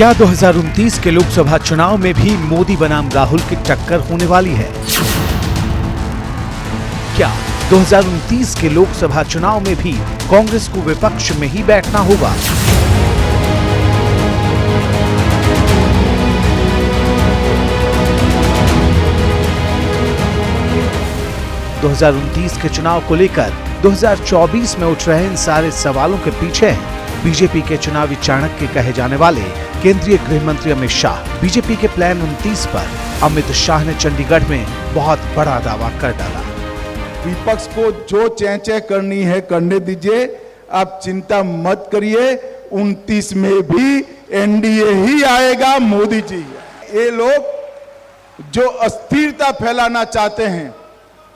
क्या 2029 के लोकसभा चुनाव में भी मोदी बनाम राहुल की टक्कर होने वाली है? क्या 2029 के लोकसभा चुनाव में भी कांग्रेस को विपक्ष में ही बैठना होगा? – 2029 के चुनाव को लेकर 2024 में उठ रहे इन सारे सवालों के पीछे बीजेपी के चुनावी चाणक्य कहे जाने वाले केंद्रीय गृह मंत्री अमित शाह। बीजेपी के प्लान 29 पर अमित शाह ने चंडीगढ़ में बहुत बड़ा दावा कर डाला। विपक्ष को जो चेंचे करनी है करने दीजिए, आप चिंता मत करिए, 29 में भी एनडीए ही आएगा, मोदी जी। ये लोग जो अस्थिरता फैलाना चाहते हैं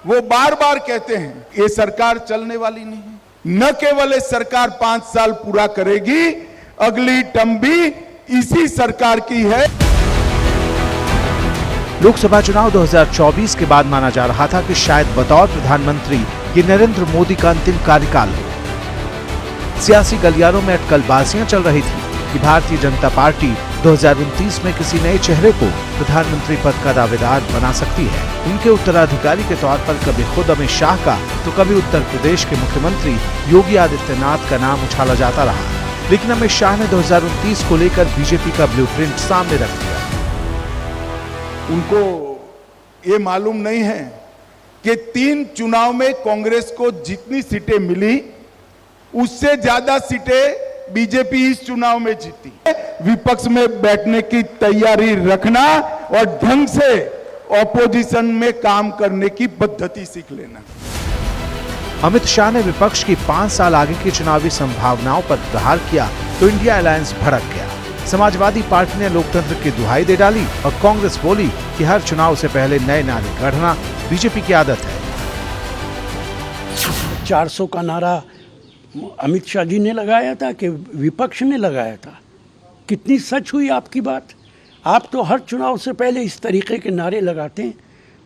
वो बार बार कहते हैं ये सरकार चलने वाली नहीं है। न केवल ये सरकार 5 साल पूरा करेगी, अगली टर्म भी इसी सरकार की है। लोकसभा चुनाव 2024 के बाद माना जा रहा था कि शायद बतौर प्रधानमंत्री ये नरेंद्र मोदी का अंतिम कार्यकाल हो। सियासी गलियारों में अटकलबाजियां चल रही थी कि भारतीय जनता पार्टी 2029 में किसी नए चेहरे को प्रधानमंत्री पद का दावेदार बना सकती है। उनके उत्तराधिकारी के तौर पर कभी खुद अमित शाह का तो कभी उत्तर प्रदेश के मुख्यमंत्री योगी आदित्यनाथ का नाम उछाला जाता रहा, लेकिन अमित शाह ने 2029 को लेकर बीजेपी का ब्लूप्रिंट सामने रख दिया। उनको ये मालूम नहीं है कि 3 चुनाव में कांग्रेस को जितनी सीटें मिली उससे ज्यादा सीटें बीजेपी इस चुनाव में जीती। विपक्ष में बैठने की तैयारी रखना और ढंग से ऑपोजिशन में काम करने की पद्धति सीख लेना। अमित शाह ने विपक्ष की 5 साल आगे की चुनावी संभावनाओं पर प्रहार किया तो इंडिया अलायंस भड़क गया। समाजवादी पार्टी ने लोकतंत्र की दुहाई दे डाली और कांग्रेस बोली कि हर चुनाव से पहले नए नारे गढ़ना बीजेपी की आदत है। 400 का नारा अमित शाह जी ने लगाया था कि विपक्ष ने लगाया था? कितनी सच हुई आपकी बात? आप तो हर चुनाव से पहले इस तरीके के नारे लगाते हैं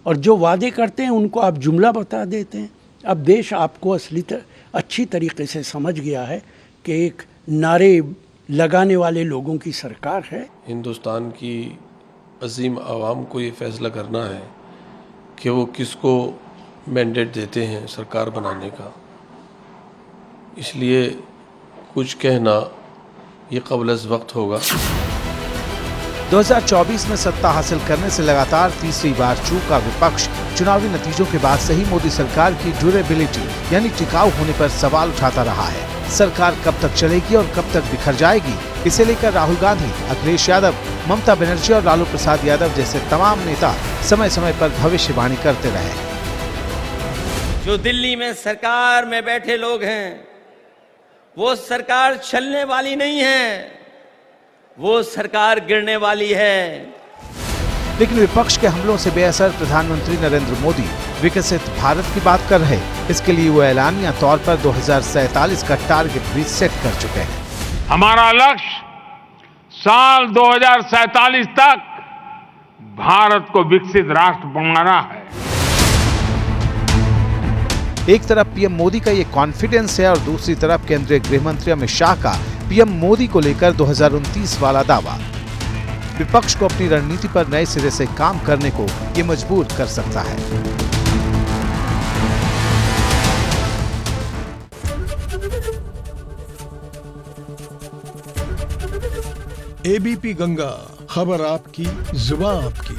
और जो वादे करते हैं उनको आप जुमला बता देते हैं। अब देश आपको अच्छी तरीके से समझ गया है कि एक नारे लगाने वाले लोगों की सरकार है। हिंदुस्तान की अजीम आवाम को ये फैसला करना है कि वो किसको मैंडेट देते हैं सरकार बनाने का, इसलिए कुछ कहना ये क़ब्ल वक्त होगा। 2024 में सत्ता हासिल करने से लगातार तीसरी बार चूका विपक्ष चुनावी नतीजों के बाद से ही मोदी सरकार की ड्यूरेबिलिटी यानी टिकाऊ होने पर सवाल उठाता रहा है। सरकार कब तक चलेगी और कब तक बिखर जाएगी, इसे लेकर राहुल गांधी, अखिलेश यादव, ममता बनर्जी और लालू प्रसाद यादव जैसे तमाम नेता समय समय पर भविष्यवाणी करते रहे। जो दिल्ली में सरकार में बैठे लोग हैं वो सरकार चलने वाली नहीं है, वो सरकार गिरने वाली है। लेकिन विपक्ष के हमलों से बेअसर प्रधानमंत्री नरेंद्र मोदी विकसित भारत की बात कर रहे, इसके लिए वो ऐलानिया तौर पर 2047 का टारगेट भी सेट कर चुके हैं। हमारा लक्ष्य साल 2047 तक भारत को विकसित राष्ट्र बनाना है। एक तरफ पीएम मोदी का ये कॉन्फिडेंस है और दूसरी तरफ केंद्रीय गृह मंत्री अमित शाह का पीएम मोदी को लेकर 2029 वाला दावा विपक्ष को अपनी रणनीति पर नए सिरे से काम करने को ये मजबूर कर सकता है। एबीपी गंगा, खबर आपकी, जुबान आपकी।